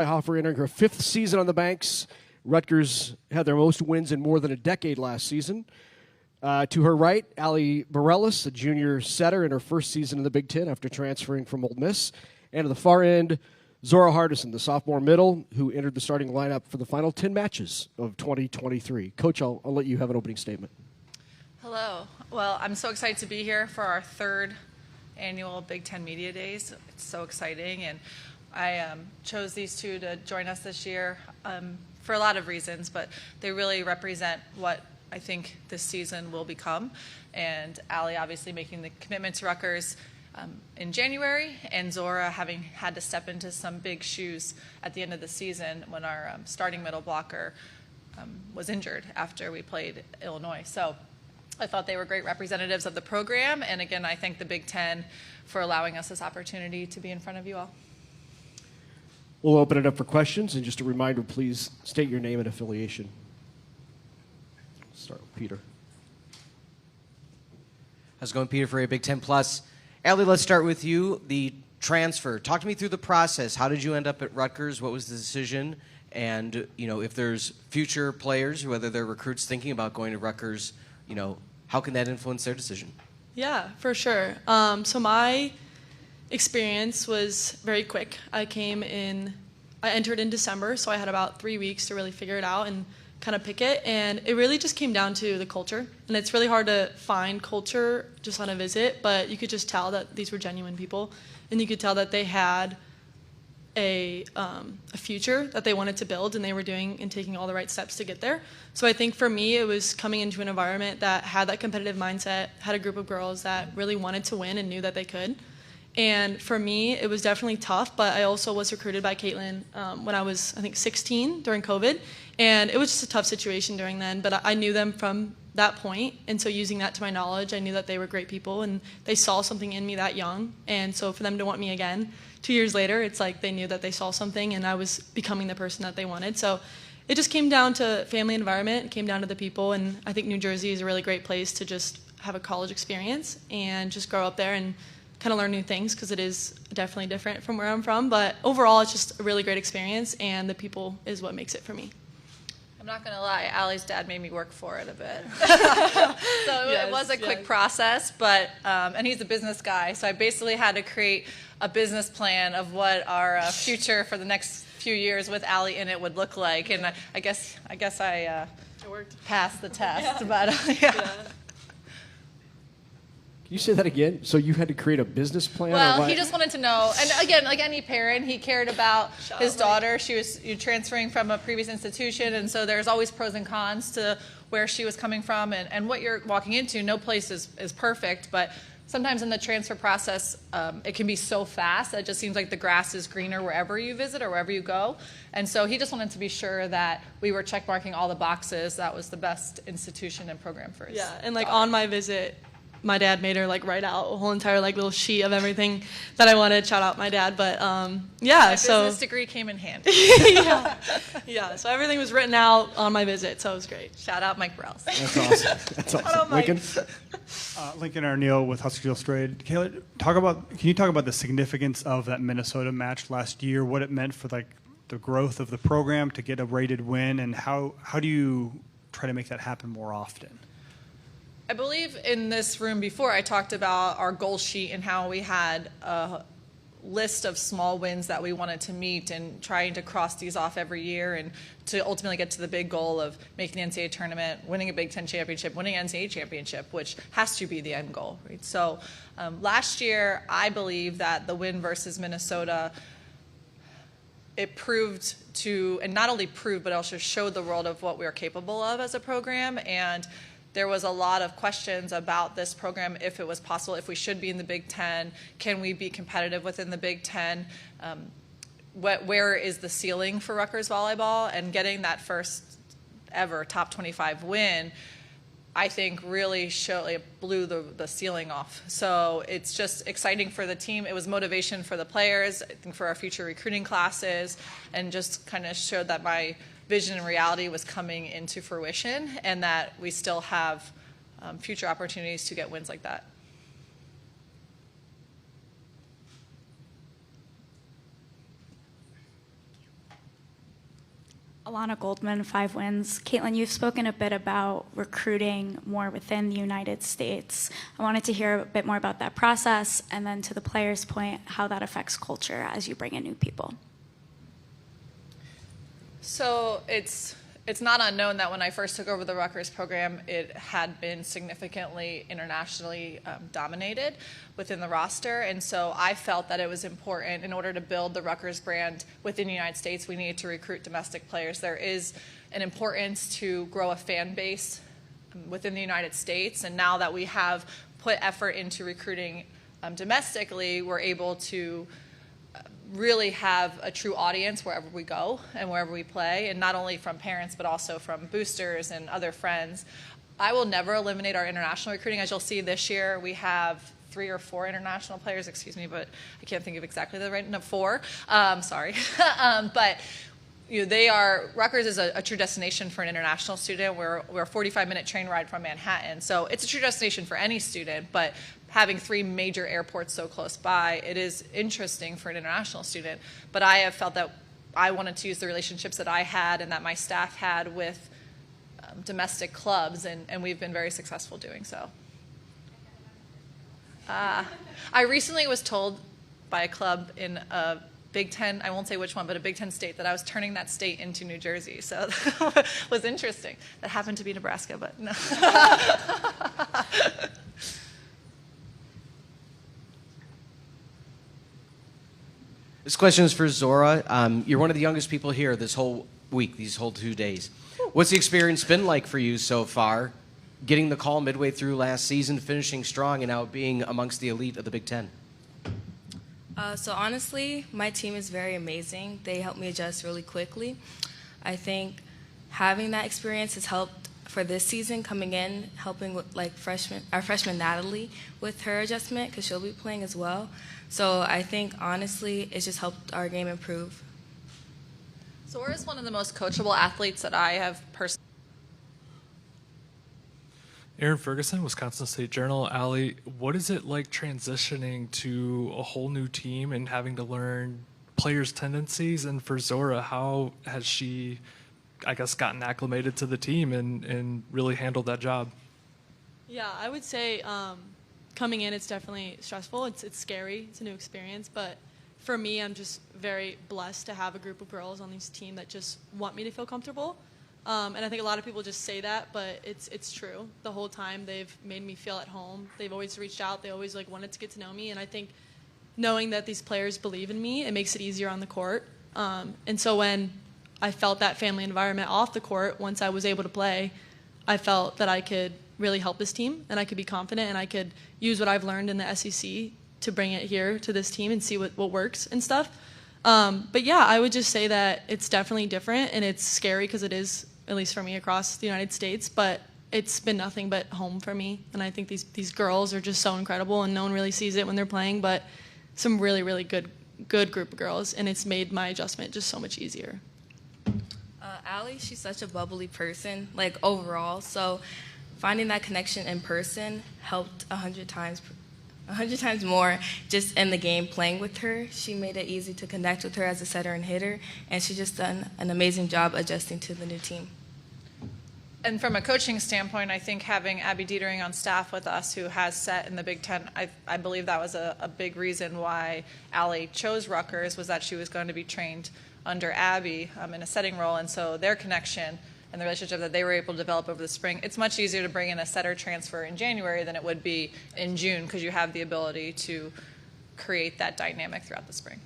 Schweihofer entering her 5th season on the banks. Rutgers had their most wins in more than a decade last season. To her right, Aly Borellis, a junior setter in her first season in the Big Ten after transferring from Ole Miss. And at the far end, Zora Hardison, the sophomore middle, who entered the starting lineup for the final 10 matches of 2023. Coach, I'll let you have an opening statement. Hello. Well, I'm so excited to be here for our 3rd annual Big Ten Media Days. It's so exciting, and I chose these two to join us this year for a lot of reasons, but they really represent what I think this season will become. And Aly obviously making the commitment to Rutgers in January, and Zora having had to step into some big shoes at the end of the season when our starting middle blocker was injured after we played Illinois. So I thought they were great representatives of the program, and again, I thank the Big Ten for allowing us this opportunity to be in front of you all. We'll open it up for questions, and just a reminder, please state your name and affiliation. Start with Peter. How's it going, Peter, for a Big Ten Plus? Aly, let's start with you. The transfer. Talk to me through the process. How did you end up at Rutgers? What was the decision? And, if there's future players, whether they're recruits thinking about going to Rutgers, how can that influence their decision? Yeah, for sure. So my experience was very quick. I entered in December, so I had about 3 weeks to really figure it out and kind of pick it. And it really just came down to the culture. And it's really hard to find culture just on a visit, but you could just tell that these were genuine people. And you could tell that they had a future that they wanted to build, and they were doing and taking all the right steps to get there. So I think for me, it was coming into an environment that had that competitive mindset, had a group of girls that really wanted to win and knew that they could. And for me, it was definitely tough, but I also was recruited by Caitlin when I was, I think, 16 during COVID. And it was just a tough situation during then, but I knew them from that point. And so using that to my knowledge, I knew that they were great people and they saw something in me that young. And so for them to want me again 2 years later, it's like they knew that they saw something and I was becoming the person that they wanted. So it just came down to family environment, it came down to the people. And I think New Jersey is a really great place to just have a college experience and just grow up there and kind of learn new things, because it is definitely different from where I'm from. But overall, it's just a really great experience, and the people is what makes it for me. I'm not going to lie, Aly's dad made me work for it a bit. So Yes, it was a quick yes. process, but and he's a business guy, so I basically had to create a business plan of what our future for the next few years with Aly in it would look like. And I guess I It worked. passed the test, Yeah. but yeah. Can you say that again? So you had to create a business plan? Well, he just wanted to know, and again, like any parent, he cared about his daughter. She was transferring from a previous institution, and so there's always pros and cons to where she was coming from and what you're walking into. No place is perfect, but sometimes in the transfer process, it can be so fast that it just seems like the grass is greener wherever you visit or wherever you go. And so he just wanted to be sure that we were checkmarking all the boxes. That was the best institution and program for his And daughter. on my visit, my dad made her write out a whole entire little sheet of everything that I wanted. Shout out my dad, but My so business degree came in handy. so everything was written out on my visit, so it was great. Shout out Mike Brels. That's awesome. That's awesome. Mike. Lincoln? Lincoln Arneal with Husker Illustrated. Kayla, can you talk about the significance of that Minnesota match last year, what it meant for the growth of the program to get a rated win, and how do you try to make that happen more often? I believe in this room before I talked about our goal sheet and how we had a list of small wins that we wanted to meet and trying to cross these off every year and to ultimately get to the big goal of making the NCAA tournament, winning a Big Ten championship, winning an NCAA championship, which has to be the end goal, right? So last year, I believe that the win versus Minnesota, it proved to, and not only proved, but also showed the world of what we are capable of as a program. And there was a lot of questions about this program, if it was possible, if we should be in the Big Ten, can we be competitive within the Big Ten, where is the ceiling for Rutgers volleyball, and getting that first ever top 25 win, I think really blew the ceiling off. So it's just exciting for the team. It was motivation for the players, I think for our future recruiting classes, and just kind of showed that my vision and reality was coming into fruition, and that we still have future opportunities to get wins like that. Alana Goldman, 5 wins. Caitlin, you've spoken a bit about recruiting more within the United States. I wanted to hear a bit more about that process, and then to the players' point, how that affects culture as you bring in new people. So it's not unknown that when I first took over the Rutgers program, it had been significantly internationally dominated within the roster. And so I felt that it was important, in order to build the Rutgers brand within the United States, we needed to recruit domestic players. There is an importance to grow a fan base within the United States. And now that we have put effort into recruiting domestically, we're able to really have a true audience wherever we go and wherever we play, and not only from parents but also from boosters and other friends. I will never eliminate our international recruiting. As you'll see this year, we have 3 or 4 international players, but I can't think of exactly the right, no, 4, sorry. But Rutgers is a true destination for an international student. We're a 45-minute train ride from Manhattan, so it's a true destination for any student, but having 3 major airports so close by, it is interesting for an international student. But I have felt that I wanted to use the relationships that I had and that my staff had with domestic clubs, and we've been very successful doing so. I recently was told by a club in a Big Ten, I won't say which one, but a Big Ten state, that I was turning that state into New Jersey. So that was interesting. That happened to be Nebraska, but no. This question is for Zora. You're one of the youngest people here this whole week, these whole 2 days. What's the experience been like for you so far, getting the call midway through last season, finishing strong, and now being amongst the elite of the Big Ten? So honestly, my team is very amazing. They helped me adjust really quickly. I think having that experience has helped for this season, coming in, helping with our freshman Natalie with her adjustment, because she'll be playing as well. So I think honestly, it's just helped our game improve. Zora is one of the most coachable athletes that I have personally. Aaron Ferguson, Wisconsin State Journal. Aly, what is it like transitioning to a whole new team and having to learn players' tendencies? And for Zora, how has she, I guess, gotten acclimated to the team and really handled that job? Yeah, I would say coming in, it's definitely stressful. It's scary. It's a new experience. But for me, I'm just very blessed to have a group of girls on this team that just want me to feel comfortable. And I think a lot of people just say that, but it's true. The whole time they've made me feel at home. They've always reached out. They always wanted to get to know me. And I think knowing that these players believe in me, it makes it easier on the court. And so when I felt that family environment off the court, once I was able to play, I felt that I could really help this team and I could be confident and I could use what I've learned in the SEC to bring it here to this team and see what works and stuff. But yeah, I would just say that it's definitely different and it's scary because it is, at least for me, across the United States, but it's been nothing but home for me. And I think these girls are just so incredible and no one really sees it when they're playing, but some really, really good group of girls, and it's made my adjustment just so much easier. Aly, she's such a bubbly person, overall, so finding that connection in person helped 100 times more just in the game playing with her. She made it easy to connect with her as a setter and hitter, and she's just done an amazing job adjusting to the new team. And from a coaching standpoint, I think having Abby Dietering on staff with us, who has set in the Big Ten, I believe that was a big reason why Aly chose Rutgers, was that she was going to be trained under Abby in a setting role, and so their connection and the relationship that they were able to develop over the spring, it's much easier to bring in a setter transfer in January than it would be in June, because you have the ability to create that dynamic throughout the spring.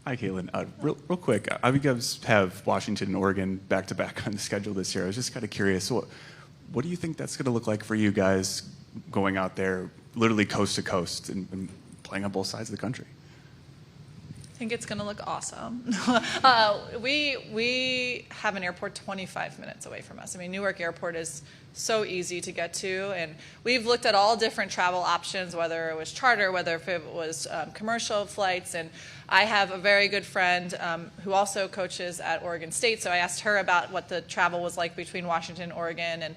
Hi, Caitlin. Real quick, you guys have Washington and Oregon back-to-back on the schedule this year. I was just kind of curious, what do you think that's going to look like for you guys going out there literally coast to coast and playing on both sides of the country? I think it's going to look awesome. We have an airport 25 minutes away from us. I mean, Newark Airport is so easy to get to, and we've looked at all different travel options, whether it was charter, whether if it was commercial flights, and I have a very good friend who also coaches at Oregon State, so I asked her about what the travel was like between Washington and Oregon, and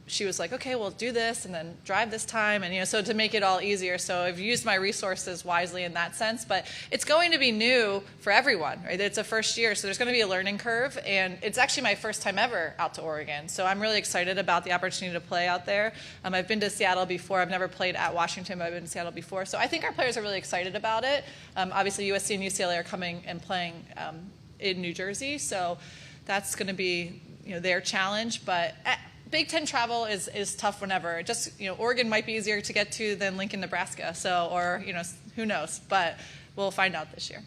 she was like, okay, we'll do this and then drive this time, and so to make it all easier. So I've used my resources wisely in that sense, but it's going to be new for everyone, right? It's a first year, so there's going to be a learning curve, and it's actually my first time ever out to Oregon, so I'm really excited about the opportunity to play out there. I've been to Seattle before. I've never played at Washington, but I've been to Seattle before, so I think our players are really excited about it. Obviously, USC and UCLA are coming and playing in New Jersey, so that's going to be their challenge, but Big Ten travel is tough whenever. Just Oregon might be easier to get to than Lincoln, Nebraska. So, or who knows? But we'll find out this year.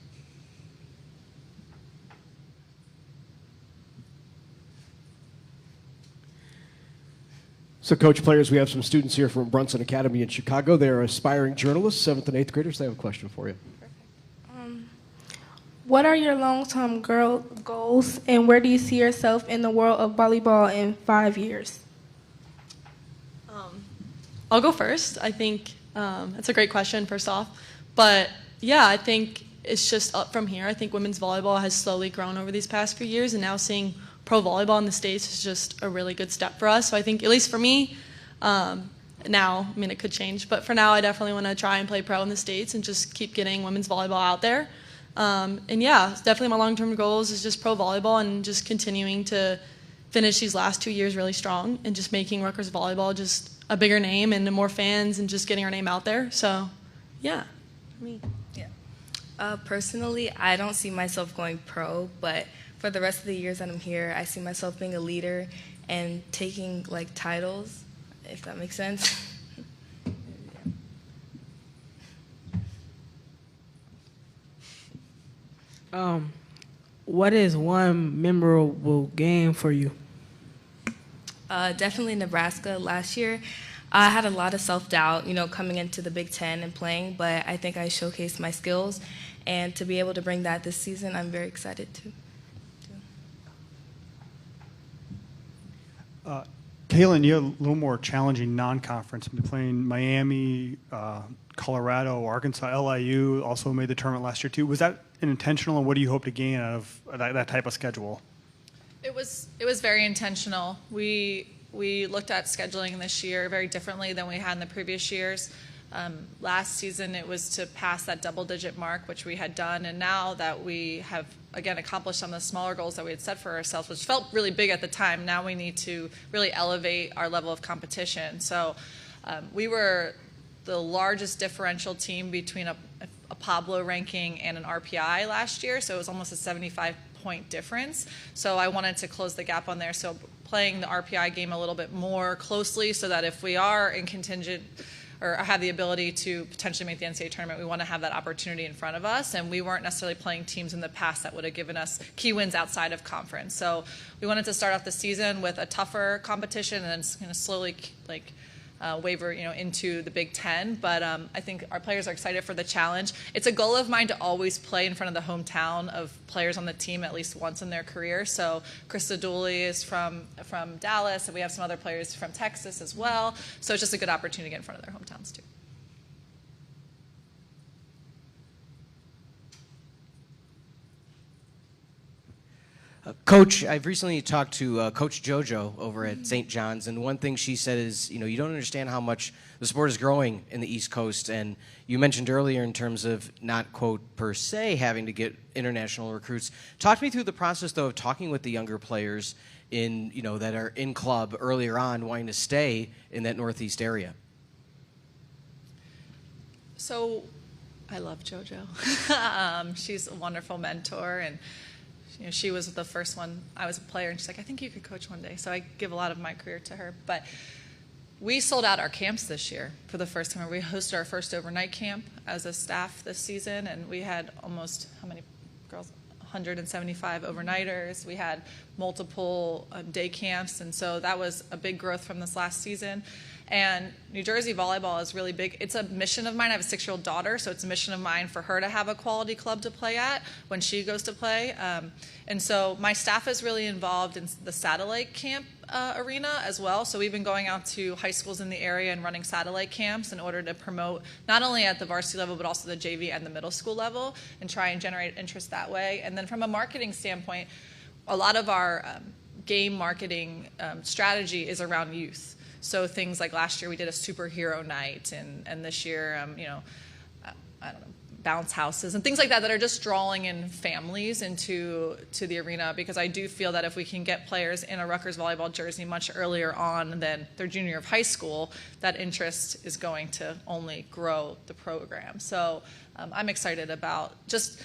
So, coach, players, we have some students here from Brunson Academy in Chicago. They're aspiring journalists, 7th and 8th graders. They have a question for you. What are your long-term goals, and where do you see yourself in the world of volleyball in 5 years? I'll go first. I think that's a great question, first off. But, yeah, I think it's just up from here. I think women's volleyball has slowly grown over these past few years, and now seeing pro volleyball in the States is just a really good step for us. So I think, at least for me, now, it could change, but for now I definitely want to try and play pro in the States and just keep getting women's volleyball out there. And yeah, definitely my long-term goals is just pro volleyball and just continuing to finish these last 2 years really strong and just making Rutgers volleyball just a bigger name and more fans and just getting our name out there. So, yeah, me. Yeah. Personally, I don't see myself going pro, but for the rest of the years that I'm here, I see myself being a leader and taking titles, if that makes sense. What is one memorable game for you? Definitely Nebraska last year. I had a lot of self-doubt, coming into the Big Ten and playing, but I think I showcased my skills, and to be able to bring that this season, I'm very excited to. Kaylin, you have a little more challenging non-conference. You've been playing Miami, Colorado, Arkansas, LIU also made the tournament last year too. Was that intentional, and what do you hope to gain out of that type of schedule? It was very intentional. We looked at scheduling this year very differently than we had in the previous years. Last season it was to pass that double-digit mark, which we had done, and now that we have again accomplished some of the smaller goals that we had set for ourselves, which felt really big at the time, now we need to really elevate our level of competition. So we were the largest differential team between a Pablo ranking and an RPI last year, so it was almost a 75-point difference. So I wanted to close the gap on there, so playing the RPI game a little bit more closely so that if we are in contingent or have the ability to potentially make the NCAA tournament, we want to have that opportunity in front of us, and we weren't necessarily playing teams in the past that would have given us key wins outside of conference. So we wanted to start off the season with a tougher competition and then kind of slowly waver, into the Big Ten. But I think our players are excited for the challenge. It's a goal of mine to always play in front of the hometown of players on the team at least once in their career. So Krista Dooley is from Dallas, and we have some other players from Texas as well. So it's just a good opportunity to get in front of their hometowns too. Coach, I've recently talked to Coach JoJo over at St. John's, and one thing she said is, you don't understand how much the sport is growing in the East Coast, and you mentioned earlier in terms of not, quote, per se having to get international recruits. Talk to me through the process, though, of talking with the younger players that are in club earlier on, wanting to stay in that Northeast area. So I love JoJo. She's a wonderful mentor, and she was the first one. I was a player, and she's like, I think you could coach one day. So I give a lot of my career to her. But we sold out our camps this year for the first time. We hosted our first overnight camp as a staff this season, and we had almost, how many girls? 175 overnighters. We had multiple day camps, and so that was a big growth from this last season. And New Jersey volleyball is really big. It's a mission of mine. I have a 6-year-old daughter, so it's a mission of mine for her to have a quality club to play at when she goes to play. And so my staff is really involved in the satellite camp arena as well. So we've been going out to high schools in the area and running satellite camps in order to promote not only at the varsity level but also the JV and the middle school level and try and generate interest that way. And then from a marketing standpoint, a lot of our game marketing strategy is around youth. So things like last year we did a superhero night, and this year, I don't know, bounce houses and things like that are just drawing in families to the arena, because I do feel that if we can get players in a Rutgers volleyball jersey much earlier on than their junior year of high school, that interest is going to only grow the program. So I'm excited about just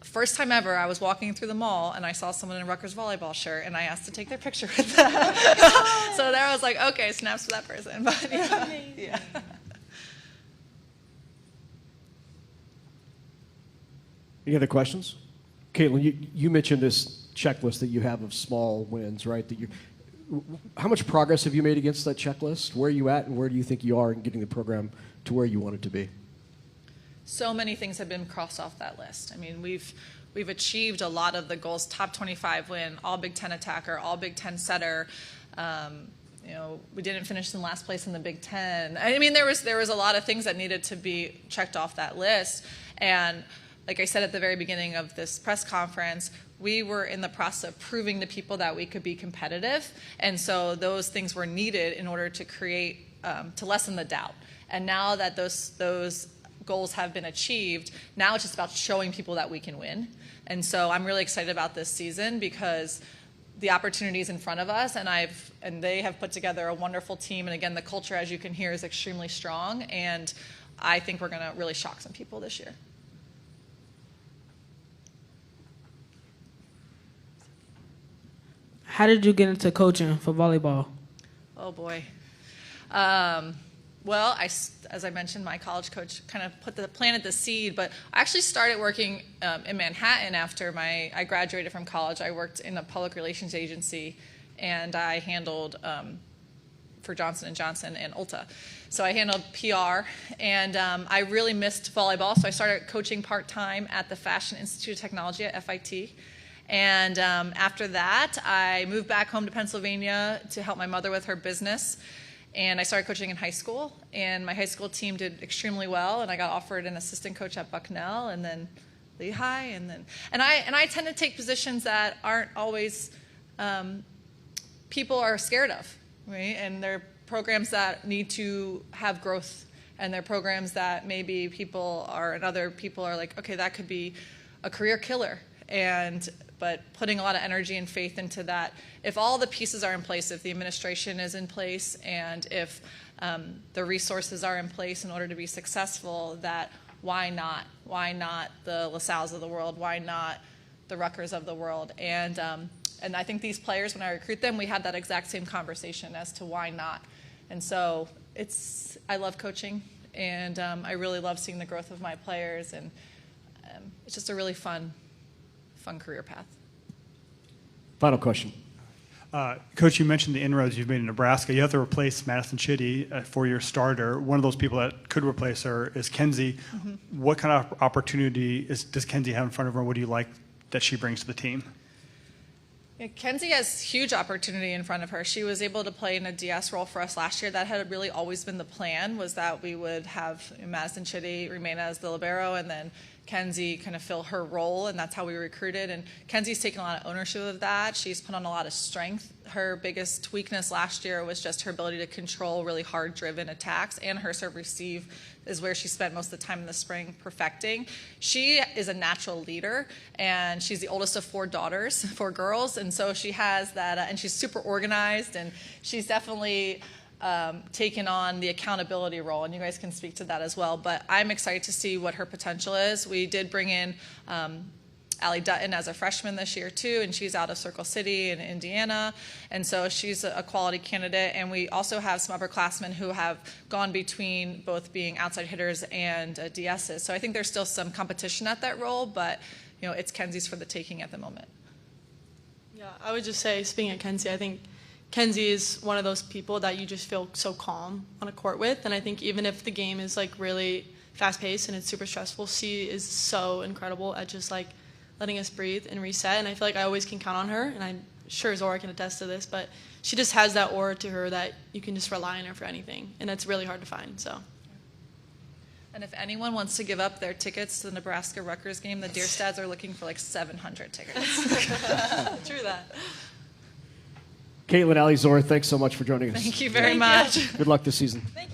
first time ever I was walking through the mall and I saw someone in a Rutgers volleyball shirt and I asked to take their picture with them. So there I was like, okay, snaps for that person. But, yeah. Any other questions? Caitlin, you mentioned this checklist that you have of small wins, right? How much progress have you made against that checklist? Where are you at, and where do you think you are in getting the program to where you want it to be? So many things have been crossed off that list. I mean, we've achieved a lot of the goals: top 25 win, all Big Ten attacker, all Big Ten setter. We didn't finish in last place in the Big Ten. I mean, there was a lot of things that needed to be checked off that list. And like I said at the very beginning of this press conference, we were in the process of proving to people that we could be competitive. And so those things were needed in order to create, to lessen the doubt. And now that those goals have been achieved, now it's just about showing people that we can win. And so I'm really excited about this season because the opportunities in front of us, and they have put together a wonderful team. And again, the culture, as you can hear, is extremely strong. And I think we're going to really shock some people this year. How did you get into coaching for volleyball? Oh boy. Well, as I mentioned, my college coach kind of planted the seed, but I actually started working in Manhattan after I graduated from college. I worked in a public relations agency, and I handled for Johnson & Johnson and Ulta. So I handled PR, and I really missed volleyball, so I started coaching part-time at the Fashion Institute of Technology at FIT. And after that, I moved back home to Pennsylvania to help my mother with her business. And I started coaching in high school. And my high school team did extremely well. And I got offered an assistant coach at Bucknell, and then Lehigh, and I tend to take positions that aren't always people are scared of, right? And they're programs that need to have growth, and they're programs that maybe other people are like, okay, that could be a career killer. But putting a lot of energy and faith into that, if all the pieces are in place, if the administration is in place, and if the resources are in place in order to be successful, that why not? Why not the LaSalles of the world? Why not the Rutgers of the world? And I think these players, when I recruit them, we had that exact same conversation as to why not. And so I love coaching, and I really love seeing the growth of my players, and it's just a really fun career path. Final question. Coach, you mentioned the inroads you've made in Nebraska. You have to replace Madison Chitty, a four-year starter. One of those people that could replace her is Kenzie. Mm-hmm. What kind of opportunity does Kenzie have in front of her? What do you like that she brings to the team? Yeah, Kenzie has huge opportunity in front of her. She was able to play in a DS role for us last year. That had really always been the plan, was that we would have Madison Chitty remain as the libero, and then Kenzie kind of fill her role, and that's how we recruited. And Kenzie's taken a lot of ownership of that. She's put on a lot of strength. Her biggest weakness last year was just her ability to control really hard-driven attacks, and her serve-receive is where she spent most of the time in the spring perfecting. She is a natural leader, and she's the oldest of four girls, and so she has that, and she's super organized, and she's definitely taken on the accountability role, and you guys can speak to that as well. But I'm excited to see what her potential is. We did bring in Allie Dutton as a freshman this year too, and she's out of Circle City in Indiana, and so she's a quality candidate. And we also have some upperclassmen who have gone between both being outside hitters and DSs. So I think there's still some competition at that role, but it's Kenzie's for the taking at the moment. Yeah, I would just say, speaking of Kenzie, I think Kenzie is one of those people that you just feel so calm on a court with, and I think even if the game is like really fast-paced and it's super stressful, she is so incredible at just like letting us breathe and reset, and I feel like I always can count on her, and I'm sure Zora can attest to this, but she just has that aura to her that you can just rely on her for anything, and it's really hard to find. So. And if anyone wants to give up their tickets to the Nebraska-Rutgers game, the Deerstads are looking for like 700 tickets. True that. Caitlin, Aly, Zora, thanks so much for joining us. Thank you very much. Good luck this season. Thank you.